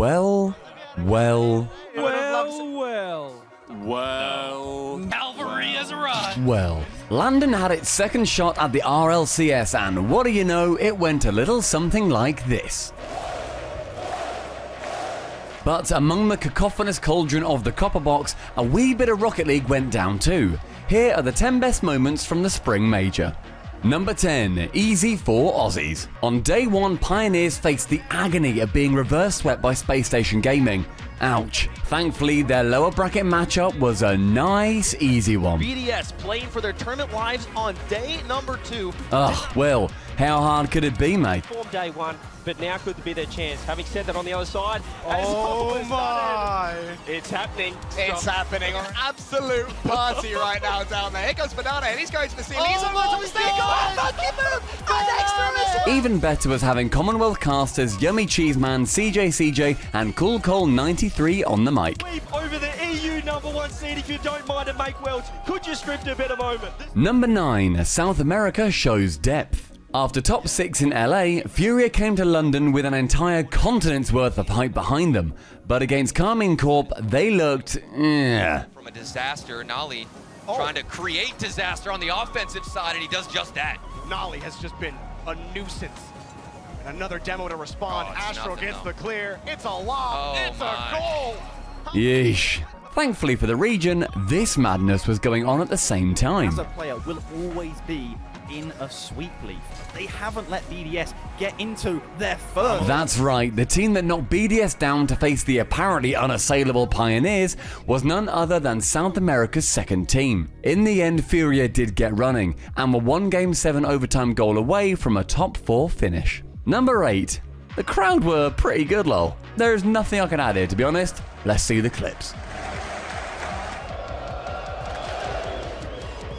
Well. Cavalry has arrived. Well, London had its second shot at the RLCS, and what do you know, it went a little something like this. But among the cacophonous cauldron of the copper box, a wee bit of Rocket League went down too. Here are the 10 best moments from the Spring Major. Number 10, easy for Aussies. On day 1, Pioneers faced the agony of being reverse swept by Space Station Gaming. Ouch. Thankfully, their lower bracket matchup was a nice, easy one. BDS playing for their tournament lives on day number 2. Ugh, Will, how hard could it be, mate? Form day 1, but now could be their chance. Having said that, on the other side, Oh my! it's happening. It's happening. An absolute party right now down there. Here goes Banana, and he's going to the ceiling. He's almost on mistake. Oh, funky move! And extra missile! Even better was having Commonwealth casters Yummy Cheeseman, CJ, and Cool Cole 93 on the mic. Sweep over the EU #1 seed if you don't mind it, make Welch. Could you script a better moment? Number 9, South America shows depth. After top 6 in LA, Furia came to London with an entire continent's worth of hype behind them. But against Carmine Corp, they looked, From a disaster, Nolly trying to create disaster on the offensive side, and he does just that. Nolly has just been a nuisance. And another demo to respond. Oh, it's Astro nothing, gets though. the clear. It's a lob. Oh, It's my. a goal. Yeesh. Thankfully for the region, this madness was going on at the same time. As a player will always be in a sweep leaf. They haven't let BDS get into their first. That's right, the team that knocked BDS down to face the apparently unassailable Pioneers was none other than South America's second team. In the end, Furia did get running, and were one Game 7 overtime goal away from a top 4 finish. Number 8. The crowd were pretty good, lol. There's nothing I can add here, to be honest. Let's see the clips.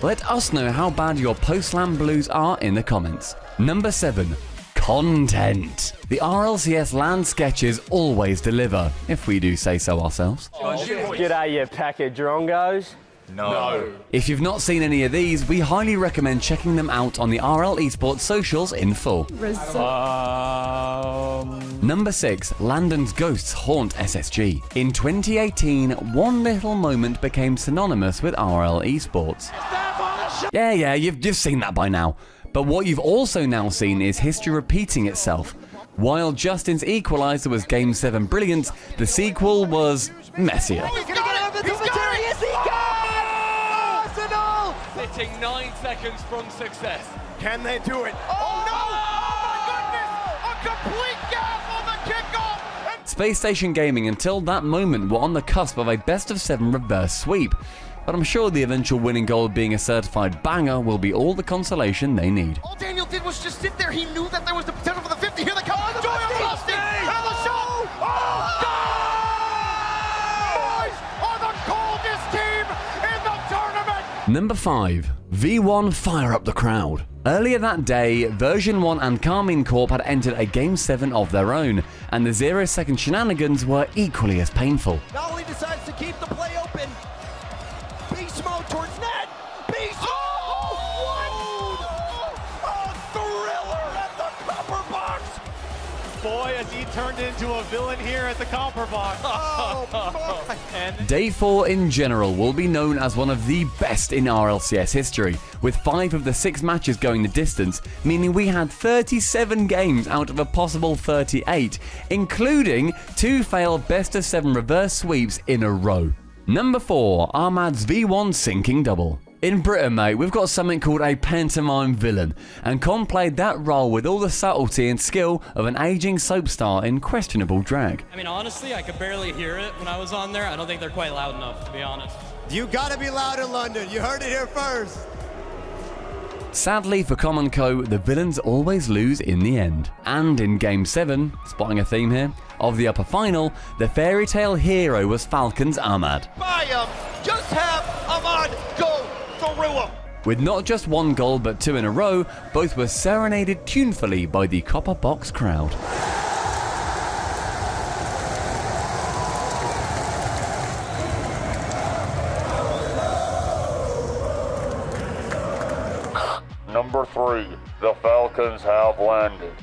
Let us know how bad your post-slam blues are in the comments. Number 7. Content. The RLCS LAN sketches always deliver, if we do say so ourselves. G'day, you pack of drongos. No. If you've not seen any of these, we highly recommend checking them out on the RL Esports socials in full. Number 6. Landon's ghosts haunt SSG. In 2018, one little moment became synonymous with RL Esports. Yeah, you've seen that by now. But what you've also now seen is history repeating itself. While Justin's equalizer was Game 7 brilliant, the sequel was messier. Sitting 9 seconds from success. Can they do it? Oh no! Oh my goodness! A complete gap on the kickoff! Space Station Gaming until that moment were on the cusp of a best-of-7 reverse sweep. But I'm sure the eventual winning goal being a certified banger will be all the consolation they need. All Daniel did was just sit there. He knew that there was the potential for the 50. Here they come. Oh, Doyle Rusty! And the shot! Oh, boys are the coldest team in the tournament! Number 5. V1 fire up the crowd. Earlier that day, Version 1 and Carmine Corp had entered a Game 7 of their own, and the 0-second shenanigans were equally as painful. Nolly decides to keep the play open. Beast mode towards net. Beast. Oh, what? A thriller at the copper box. Boy, has he turned into a villain here at the copper box. Oh, boy. And Day 4 in general will be known as one of the best in RLCS history, with 5 of the 6 matches going the distance, meaning we had 37 games out of a possible 38, including 2 failed best-of-7 reverse sweeps in a row. Number 4, Ahmad's V1 sinking double. In Britain, mate, we've got something called a pantomime villain, and Con played that role with all the subtlety and skill of an aging soap star in questionable drag. I mean, honestly, I could barely hear it when I was on there. I don't think they're quite loud enough, to be honest. You gotta be loud in London. You heard it here first. Sadly for Common Co, the villains always lose in the end. And in Game 7, spotting a theme here, of the upper final, the fairy tale hero was Falcons' Ahmad. by him. Just have Ahmad go through him. With not just 1 goal but 2 in a row, both were serenaded tunefully by the copper box crowd. Number 3, the Falcons have landed.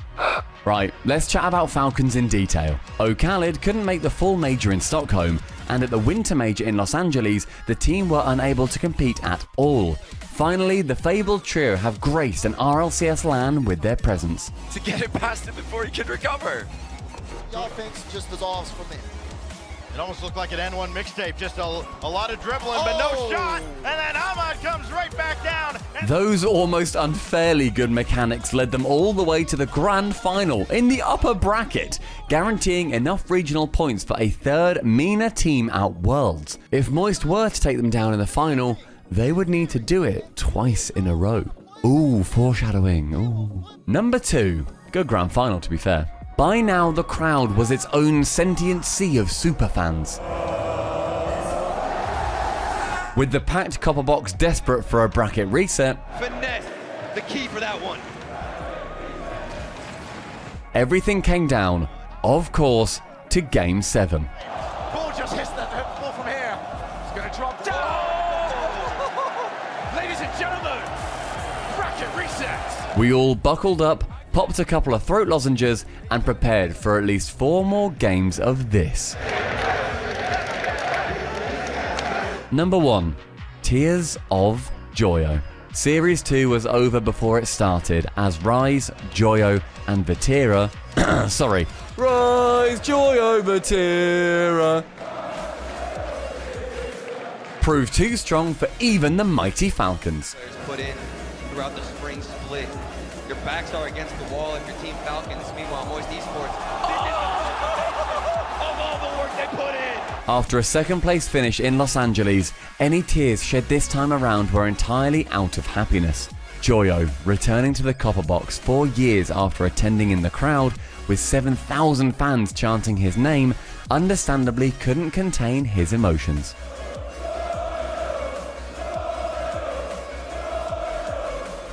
Right, let's chat about Falcons in detail. O'Khalid couldn't make the full major in Stockholm, and at the winter major in Los Angeles, the team were unable to compete at all. Finally, the fabled trio have graced an RLCS LAN with their presence. To get it past him before he can recover. The offense just dissolves from it. It almost looked like an N1 mixtape, just a lot of dribbling, but no shot. And then Ahmad comes right back down. Those almost unfairly good mechanics led them all the way to the grand final in the upper bracket, guaranteeing enough regional points for a third MENA team out Worlds. If Moist were to take them down in the final, they would need to do it twice in a row. Ooh, foreshadowing. Ooh. Number 2. Good grand final, to be fair. By now, the crowd was its own sentient sea of superfans. With the packed copper box desperate for a bracket reset, Finesse, the key for that one. everything came down, of course, to Game 7. Ball just hits the ball from here. It's going to drop down. Ladies and gentlemen, bracket resets. We all buckled up, popped a couple of throat lozenges, and prepared for at least 4 more games of this. Number 1. Tears of Joyo. Series 2 was over before it started as Rise, Joyo, and Vatira Rise, Joyo, Vatira proved too strong for even the mighty Falcons. Put in throughout the spring split. Your backs are against the wall if you're Team Falcons. Meanwhile, Moist Esports. Of all the work they put in. After a second place finish in Los Angeles, any tears shed this time around were entirely out of happiness. Joyo, returning to the copper box 4 years after attending in the crowd with 7,000 fans chanting his name, understandably couldn't contain his emotions.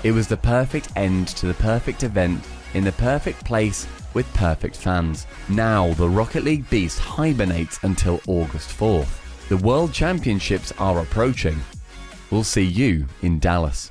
It was the perfect end to the perfect event in the perfect place with perfect fans. Now the Rocket League beast hibernates until August 4th. The World Championships are approaching. We'll see you in Dallas.